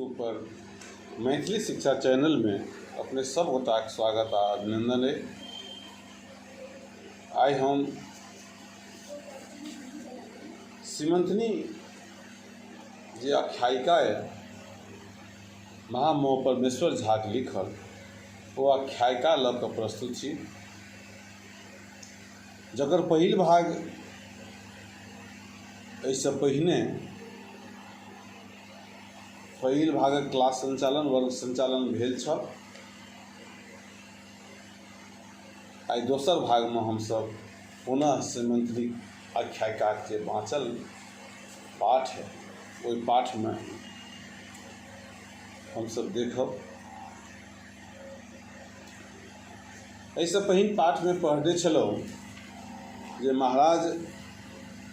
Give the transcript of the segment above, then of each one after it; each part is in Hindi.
फेसबुक पर मैथिली शिक्षा चैनल में अपने सब गोटाक स्वागत आ अभिनंदन है। आइ हम सिमंथनी जे आख्यायिका है महामहोह परमेश्वर झाक लिखल वो आख्यायिका लऽ कऽ प्रस्तुत छी, जकर पहिल भाग एहिसँ पहिने पहिल भागक क्लास संचालन वर्ग संचालन भेल छल। आइ दोसर भागमे हमसब पुनः सिमंथनी आख्यायिका के बाँचल पाठ है ओहि पाठमे हमसब देखब। एहिसँ पहिल पाठमे पढ़ने छलहुँ जे महाराज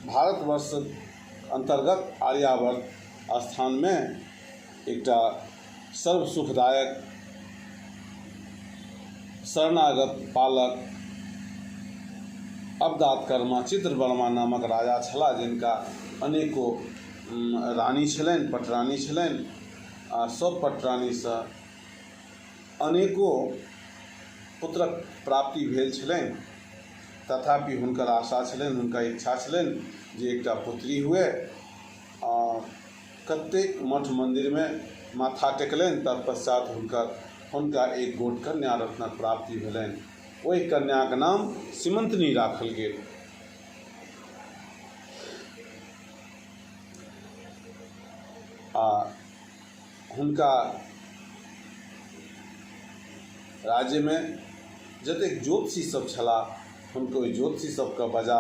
भारतवर्ष अंतर्गत आर्यावर्त स्थान में एकटा सर्व सुखदायक शरणागत पालक अवदात कर्मा चित्रवर्मा नामक राजा छलाह, जिनका अनेको रानी छलनि, पटरानी छलनि आ सब पटरानीसँ अनेको पुत्रक प्राप्ति भेल छलनि। तथापि हुनकर आशा छलनि, हुनका इच्छा छलनि जे एकटा पुत्री हुए। कतेक मठ मंदिर में माथा टेकलनि, तत्पश्चात हुनका एक गोट कन्या रत्नक प्राप्ति भेलनि। ओहि कन्याक नाम सिमंथनी राखल गेल। आ हुनका राज्य में जतेक ज्योतिषी सब छलाह, हुनको ओहि ज्योतिषी सबके बजा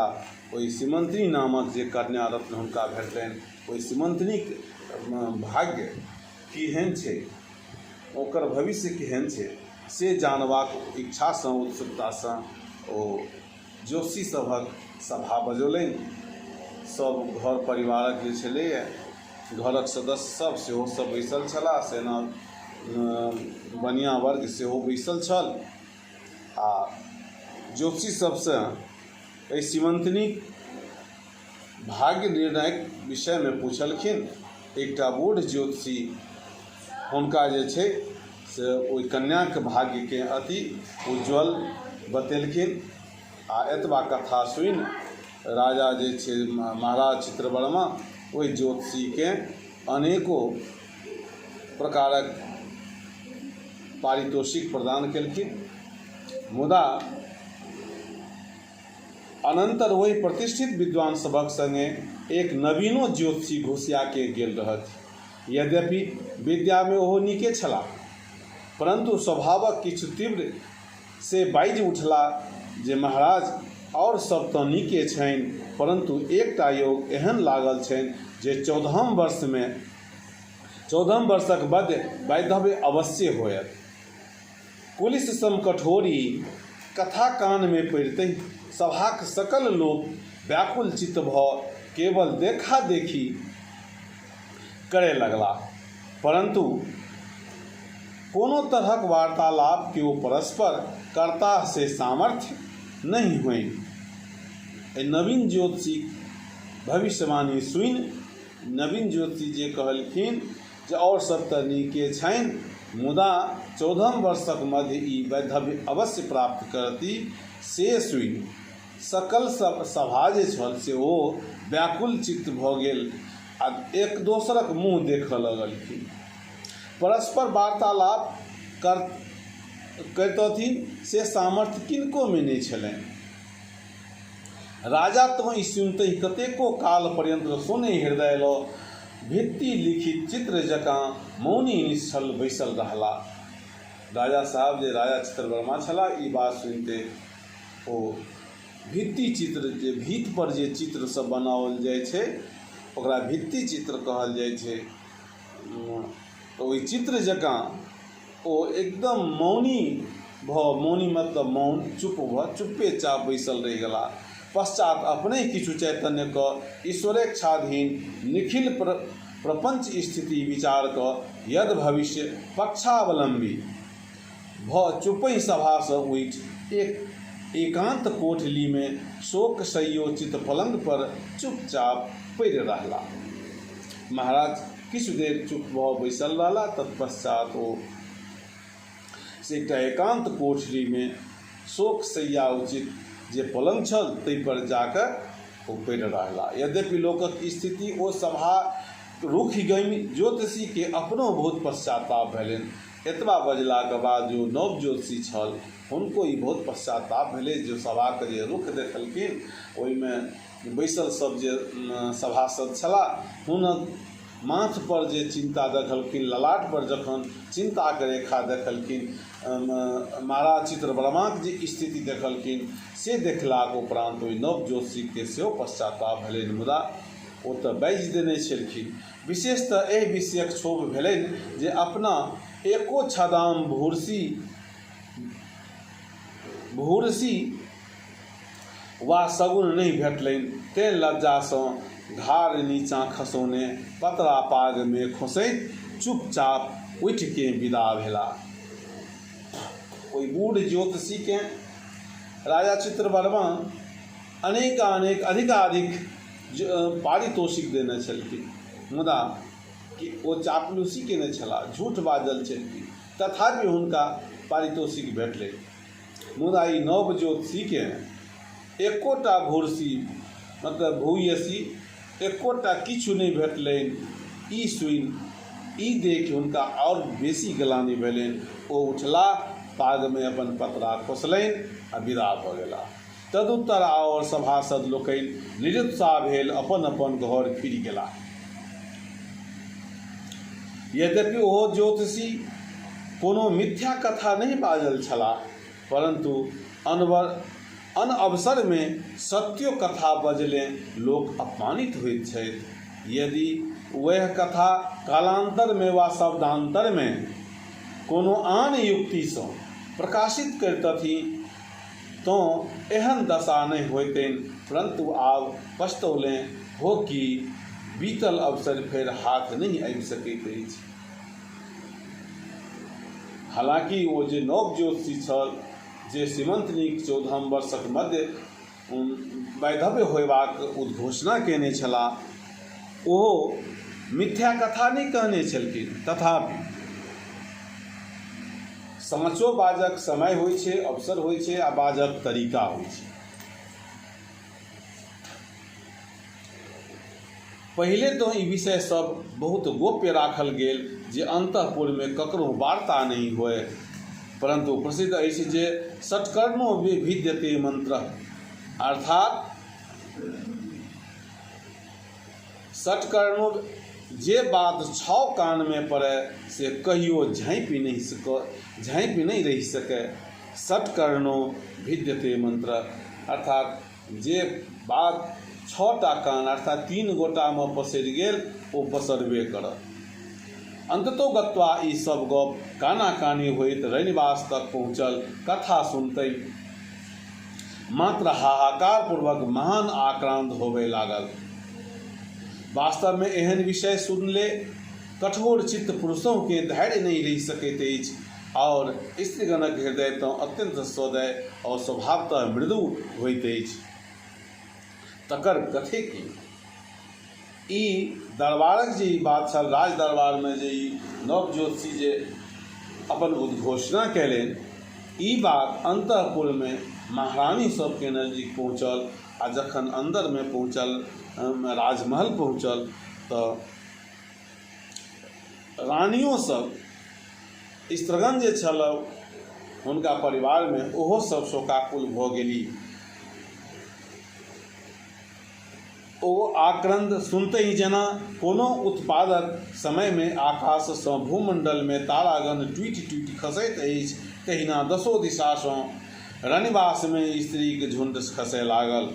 ओहि सिमंथनी नामक जे कन्या रत्न हुनका भेटलनि, ओहि सिमंथनीक भाग्य केहन छै, ओकर भविष्य केहन छै से जानबाक इच्छासँ उत्सुकतासँ ओ ज्योतिषी सभक सभा बजौलनि। सब घर परिवारक जे छलैए, घरक सदस्य सब सेहो सब बैसल छलाह, सेना बनिया वर्ग सेहो बैसल छल। आ ज्योतिषी सबसँ एहि सिमंथनी भाग्य निर्णयक विषय में पूछलखिन। एकटा बूढ़ ज्योतिषी हुनका जे छै से ओहि कन्याके भाग्यके अति उज्ज्वल बतेलखिन। आ एतबा कथा सुनि राजा जे छै महाराज चित्रवर्मा ओहि ज्योतिषीके अनेको प्रकारक पारितोषिक प्रदान केलखिन। मुदा अनंतर वही प्रतिष्ठित विद्वान सभक संगे एक नवीनो ज्योतिषी घुसिया के गेल रहथि। यद्यपि विद्या में ओहो नीके छला, परंतु स्वभावक किछु तीव्र से बाजि उठला जे महाराज और सब तो नीके छनि, परंतु एकटा योग एहन लागल छनि जे 14 वर्षक वैधव्य अवश्य होयत। पुलिस सम कठोरी कथा कान में पड़िते सभाक सकल लोक व्याकुल चित्त भऽ केवल देखा देखी करे लगला, परंतु कोनो तरहक वार्तालाप के ओ परस्पर करता से सामर्थ्य नहीं हुई। नवीन ज्योतिषी भविष्यवाणी सुनि नवीन ज्योतिषी जे कहलखिन जे और सब तऽ नीके छनि, मुदा 14 वर्षक मध्य ई वैधव्य अवश्य प्राप्त करती से सुनि सकल सभा जे छल से ओ व्याकुल चित्त भऽ गेल आ एक दोसरक मुँह देखऽ लगलखिन। परस्पर वार्तालाप करतथिन से सामर्थ्य किनको में नहीं छलनि। राजा तो ई सुनते कतेको काल पर्यंत सोने हृदय लो भित्ति लिखित चित्र जकाँ मौनी निश्चल बैसल रहला। राजा साहब जे राजा चित्रवर्मा छला, ई बात सुनते ओ भित्ति चित्र जे भीत पर जे चित्र सब बनाओल जाय छै ओकरा भित्ति चित्र कहल जाय छै। तो ओहि चित्र जकाँ ओ एकदम मौनी मतलब मौन चुप भऽ चुप्पे चाप बैसल रहि गेला। पश्चात अपने किछु चैतन्य क ईश्वरेच्छाधीन निखिल प्रपंच स्थिति विचार क यद भविष्य पक्षावलंबी भ चुपई सभा से उठ एकांत कोठली में शोक संयोचित पलंग पर चुपचाप पड़ि रहला। महाराज किछु देर चुप भऽ बैसल रहला। तत्पश्चात ओ से एकटा एकांत कोठरी में शोक शैया उचित जे पलंग छल ताहि पर जाकर ओ पड़ि रहला। यद्यपि लोकक स्थिति ओ सभा रुखि गई, ज्योतिषी के अपनो बहुत पश्चाताप भेलनि। एतबा बजलाक बाद जो नव ज्योतिषी छल हुनको ई बहुत पश्चाताप भेलै जो सभाके जे रुख देखलखिन ओहिमे बैसल सब जे सभासद छलाह हुनक माथ पर जे चिंता देखलखिन, ललाट पर जखन चिंताके रेखा देखलखिन, महाराज चित्रवर्माक जे स्थिति देखलखिन से देखलाक उपरान्त ओहि नव ज्योतिषीके सेहो पश्चाताप भेलनि। मुदा ओ तऽ बाजि देने छलखिन। विशेषतः एहि विषयक क्षोभ भेलनि जे अपना एको छदाम भूरसी वा सगुन नहि भेटलनि। तेँ लज्जासँ घाड़ नीचाँ खसौने पतरा पाग में खोसैत चुपचाप उठि के विदा भेला। ओहि बूढ़ ज्योतिषी के राजा चित्रवर्मा अनेक अधिकाधिक पारितोषिक देने छलखिन, मुदा कि ओ चापलूसी केने छलाह, झूठ बाजल छलखिन, तथापि हुनका पारितोषिक भेटलै। मुदा ई नव ज्योतिषी के एकोटा भूरसी मतलब भूयसी एकोटा किछु नहि भेटलनि। ई सुनि ई देखि हुनका और बेसी गलानी भेलनि। ओ उठला, पाग में अपन पतरा खोसलनि आ विदा भऽ गेला। तदुत्तर आओर सभासद लोकनि निरुत्साह भेल अपन अपन घर फिर गेला। यद्यपि ओहो ज्योतिषी कोनो मिथ्या कथा नहीं बाजल छलाह, परंतु अनअवसर में सत्यो कथा बजले लोक अपमानित होइत छथि। यदि वह कथा कालांतर में वा शब्दांतर में कोनो आन युक्तिसँ प्रकाशित करितथि तो एहन दशा नहीं होइतनि, परंतु आब पछतौलें हो कि बीतल अवसर फेर हाथ नहीं आबि सकैत अछि। हालांकि ओ जे नव ज्योतिषी छल जे सीमंतनीक 14 वर्षक मध्य वैधव्य होयबाक उद्घोषणा केने छलाह, ओहो मिथ्या कथा नहीं कहने छलखिन। तथापि साँचो बाजक समय होइ छै, अवसर होइ छै आ बाजक तरीका होइ छै। पहिले तो ई विषय सब बहुत गोप्य राखल गेल जे अंतःपुर में ककरो वार्ता नहीं होय, परंतु प्रसिद्ध अछि जे षट्कर्णो विद्यते मंत्र, अर्थात षट्कर्णो जे बात 6 कान में पड़े से कहियो झाँपि नहीं रहि सके। षट्कर्णो विद्यते मंत्र अर्थात जे बात 6टा कान अर्थात 3 गोटा में पसरि गेल ओ पसरबे करत। अंततो गत्वा ई सब गप काना कानी होइत रनिवास तक पहुँचल। कथा सुनते मात्र हाहाकार पूर्वक महान आक्रांत होबे लागल। वास्तव में एहन विषय सुनले कठोर चित्त पुरुषों के धैर्य नहीं रहि सकैत अछि और स्त्रीगणक हृदय तो अत्यंत सौदय और स्वभावतः मृदु होइत अछि। तकर कथे की ई दरबारक जे बात छल, राज दरबार में जे ई नव ज्योतिषी जे अपन उद्घोषणा कैलनि, ई बात अंतःपुर में महारानी सबके नजदीक पहुँचल। आ जखन अंदर में पहुँचल, राजमहल पहुँचल, तो रानियों सब स्त्रीगण जे छल हुनका परिवार में ओहो सब शोकाकुल भऽ गेली। ओ आक्रंद सुनते ही जेना कोनो उत्पादक समय में आकाश सँ भूमंडल में तारागण टूटि टूटि खसैत अछि, तहिना 10 दिशासँ रनिवास में स्त्रीक झुंड खसै लागल।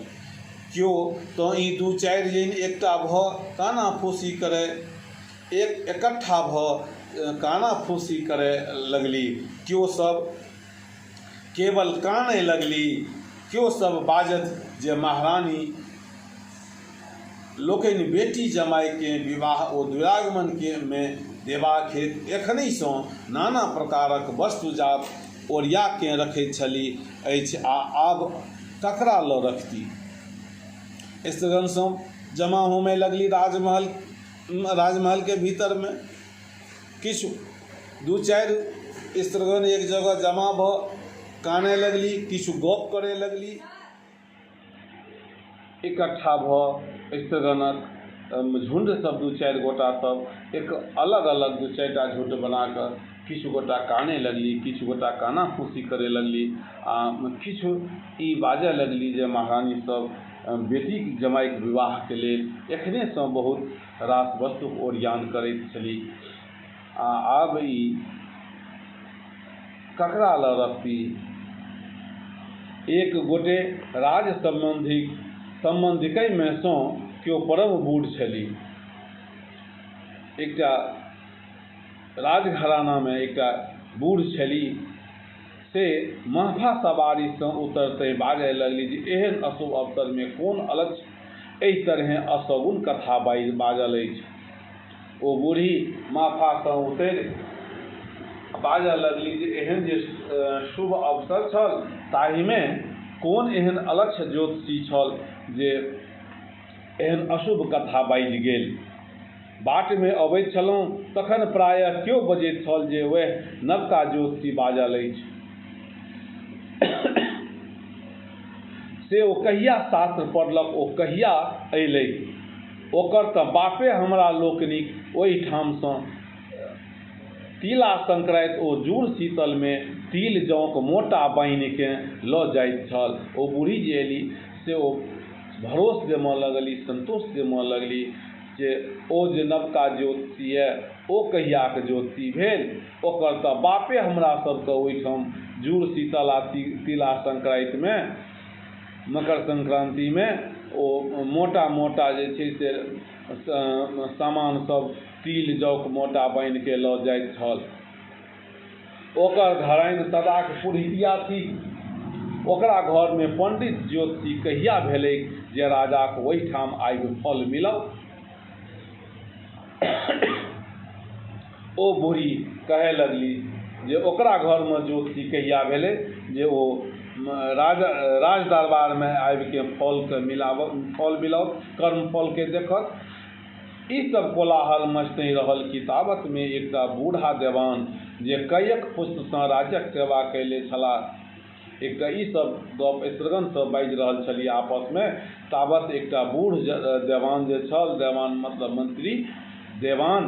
क्यों तो ई 2-4 जन एकटा भऽ काना फूसी करे इकट्ठा भऽ काना फूसी करे लगली, क्यों सब केवल काने लगली, क्यों सब बाजत जे महारानी लोकनि बेटी जमाई के विवाह ओ दुरागमन के में देबाक हेतु एखनहिसँ नाना प्रकारक वस्तुजात ओरिया के रखैत छली अछि आ आब ककरा लऽ रखती। स्त्रीगण सब जमा होमे लगली राजमहल राजमहल के भीतर में किछु दू चारि स्त्रीगण एक जगह जमा भ कानय लगली, किछु गप करय लगली। इकट्ठा भ स्त्रीगणक झुंड सब दू चारि गोटा सब एक अलग अलग दू चारि टा झुंड बना कऽ किछु गोटा कानय लगली, किछु गोटा काना फूसी करय लगली, आ किछु ई बाजय लगली जे महारानी सब बेटीक जमाइक विवाहके लेल एखनेसँ बहुत रास वस्तुक ओरियान करैत छलीह, आ आब ई ककरा लऽ रखती। एक गोटे राज सम्बन्धिकमे सँ केओ परम बूढ़ छलीह। एकटा राजघरानामे एकटा बूढ़ छलीह, से महफा सवारीसँ उतरतै बाजय लगली जे एहन अशुभ अवसरमे कोन अलक्ष्य एहि तरहेँ अशगुन कथा बाजल अछि। ओ बूढ़ी महफासँ उतरि बाजय लगली जे एहन जे शुभ अवसर छल ताहिमे कोन एहन अलक्ष्य ज्योतिषी छल जे एहन अशुभ कथा बाजि गेल। बाटमे अबैत छलहुँ तखन प्रायः केओ बजैत छल जे वएह नवका ज्योतिषी बाजल अछि। से ओ कहिया शास्त्र पढ़लक, ओ कहिया अयलै, ओकर तऽ बापे हमरा लोकनिक ओहिठामसँ तिला संक्रांति ओ जूड़ शीतलमे तिल जौंक मोटा बान्हिकेँ लऽ जाइत छल। ओ बूढ़ी जे अयली से ओ भरोस देमऽ लगली, संतोष देमऽ लगली जे ओ जे नवका ज्योतिषी यए ओ कहियाक ज्योतिषी भेल, ओकर तऽ बापे हमरा सभके ओहिठाम जूड़ शीतल आ तिला संक्रांतिमे मकर संक्रांतिमे ओ मोटा मोटा जे छै से सामान सब तिल जौक मोटा बान्हि के लऽ जाइत छल। ओकर घराइन सदाक पुरहितिया थी। ओकरा घरमे पंडित ज्योतिषी कहिया भेलै जे राजाक ओहिठाम आबि फल मिलल। ओ बूढ़ी कहय लगली जे ओकरा घरमे ज्योतिषी कहिया भेलै जे ओ राज दरबारमे आबिके फल मिलाओत, कर्म फलके देखत। ई सब कोलाहल मचतै रहल कि ताबतमे एकटा बूढ़ा देवान जे कैयक पुष्पसँ राज्यक सेवा कयले छलाह, एकटा ई सब गप स्त्रीगण सब बाजि रहल छलियै आपसमे, ताबत एकटा बूढ़ देवान जे छल, देवान मतलब मंत्री, देवान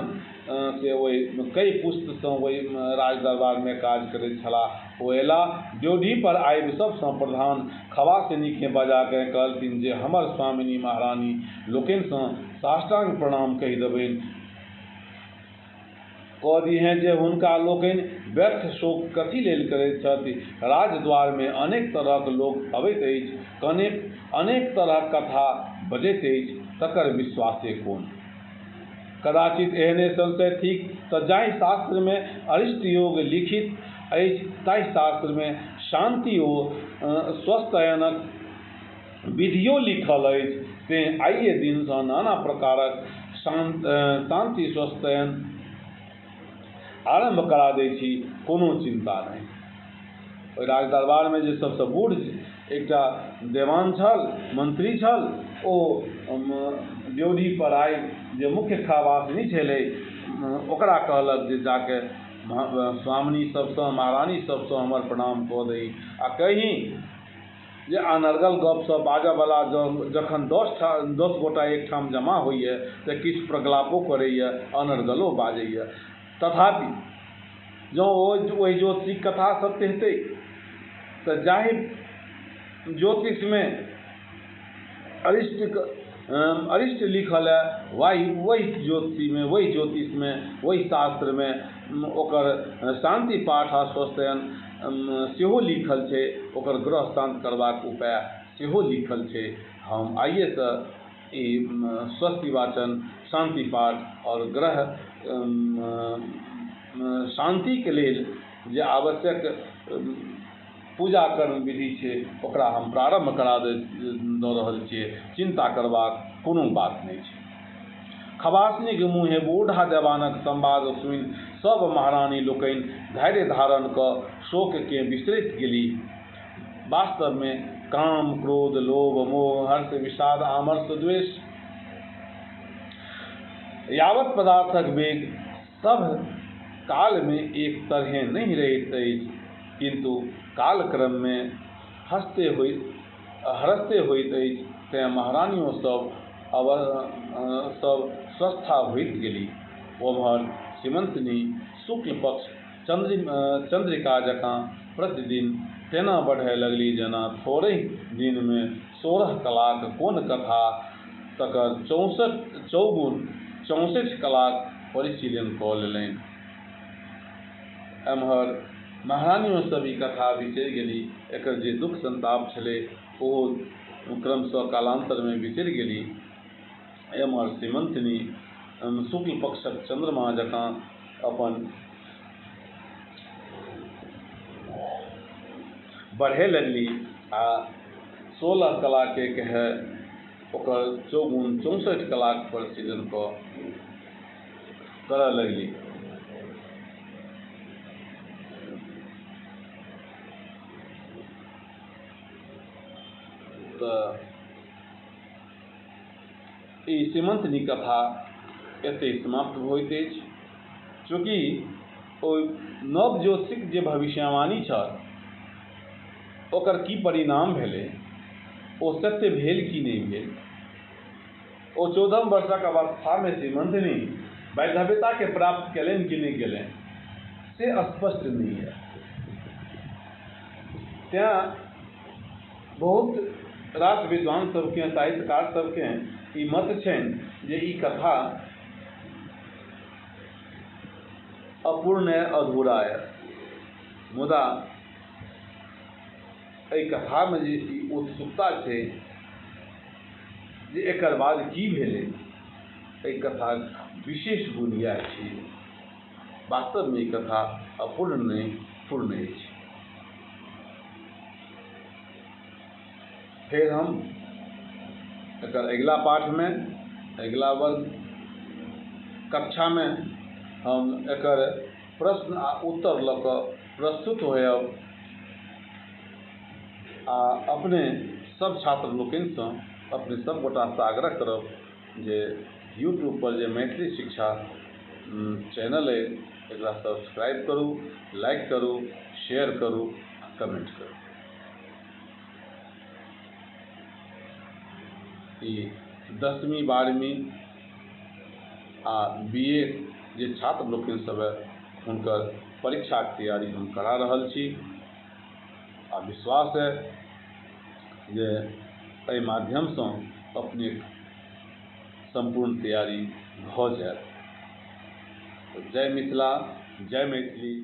से ओहि कई पुष्पसँ ओहि राज दरबारमे काज करैत छलाह। ओ अयला ड्योढ़ी पर आबि सबसँ प्रधान खवासनीकेँ बजा कऽ कहलखिन जे हमर स्वामिनी महारानी लोकनिसँ साष्टांग प्रणाम कहि देबनि, कह दिहेँ जे हुनका लोकनि व्यर्थ शोक कथी लेल करैत छथि। राजद्वारमे अनेक तरहक लोक अबैत अछि, अनेक तरहक कथा बजैत अछि, तकर विश्वासे कोन। कदाचित एहने संशय थिक तऽ जाहि शास्त्रमे अरिष्ट योग लिखित अछि ताहि शास्त्रमे शांति ओ स्वस्थयनक विधियो लिखल अछि। तेँ आइए दिनसँ नाना प्रकारक शांति स्वस्थयन आरंभ करा दै छी, कोनो चिंता नहीं। ओहि राज दरबारमे जे सबसँ बूढ़ एकटा देवान छल, मंत्री छल, ओ ड्योढ़ी पर आबि जे मुख्य खवासनी छलै ओकरा कहलक जे जाके स्वामिनी सबसँ, महारानी सबसँ हमर प्रणाम कऽ दही, आ कही जे अनर्गल गपसप बाजयवला जखन 10 गोटा एकठाम जमा होइए तऽ किछु प्रगलापो करैए, अनर्गलो बाजैए। तथापि जँ ओहि ज्योतिषीक कथा सत्य हेतै तऽ जाहि ज्योतिषमे अरिष्ट लिखल है वही ज्योतिषीमे, वही ज्योतिषमे, वही शास्त्रमे ओकर शांति पाठ आ स्वस्थयन सेहो लिखल छै, ओकर ग्रह शांत करबाक उपाय सेहो लिखल छै। हम आइएसँ ई स्वस्ति वाचन, शांति पाठ और ग्रह शांतिके लेल जे आवश्यक पूजा कर्म विधि छै ओकरा हम प्रारंभ करा दऽ रहल छियै। चिंता करबाक कोनो बात नहि छै। खवासनीक मुँहे बूढ़ा देवानक संवाद सुनि सब महारानी लोकनि धैर्य धारण कऽ शोककेँ बिसरैत गेलीह। वास्तवमे काम, क्रोध, लोभ, मोह, हर्ष, विषाद, आमर्ष, द्वेष यावत पदार्थक वेग सब काल में एक तरह नहीं रहैत अछि, किंतु कालक्रम में हरस्ते होइत अछि। तेँ महारानियों सब स्वस्था होइत गेली। ओम्हर सीमंतनी शुक्ल पक्ष चंद्रिका जकाँ प्रतिदिन तेना बढ़य लगली जेना थोड़े दिन में 16 कलाक कोन कथा तकर 64 कलाक परिशीलन कऽ लेलनि। एम्हर महारानियों सब ई कथा बिसरि गेली। एकर जे दुख संताप छलै ओहो क्रमशः कालांतर में बिसरि गेली। एम्हर सीमंतनी शुक्ल पक्षक चंद्रमा जकाँ अपन बढ़े लगली आ 16 कलाके कहे ओकर 64 कलाक परिशीलन करऽ लगली। तऽ ई सीमंतनी कथा एतै समाप्त होइत अछि। चूँकि ओ नव ज्योतिषिक जे भविष्यवाणी छल ओकर की परिणाम भेलै, ओ सत्य भेल कि नहि भेल, ओ 14 वर्षक अवस्था में सीमंतनी वैधव्यता के प्राप्त केलनि कि नहीं केलनि, से स्पष्ट नहीं है। तेँ बहुत रास विद्वान सबके, साहित्यकार सबके ई मत छनि जे ई कथा अपूर्ण अधूरा है। मुदा एहि कथा में जे उत्सुकता छै जे एकर बाद की भेलै, एहि कथाक विशेष गुण इएह छै। वास्तव में ई कथा अपूर्ण नहीं पूर्ण अछि। फिर हम एकर अगिला पाठ में, अगिला वर्ग कक्षा में हम एकर प्रश्न आ उत्तर लऽ कऽ प्रस्तुत होयब आ अपने सब छात्र लोकनिसँ अपने सब गोटासँ आग्रह करब जे यूट्यूब पर जे मैथिली शिक्षा चैनल अइ एकरा सब्सक्राइब करू, लाइक करू, शेयर करू, कमेंट करू। ई 10वीं 12वीं आ BA जे छात्र लोकनि सब हुनकर परीक्षाक तैयारी हम करा रहल छी आ विश्वास है जे एहि माध्यमसँ अपनेक संपूर्ण तैयारी भऽ जायत। जय मिथिला, जय मैथिली।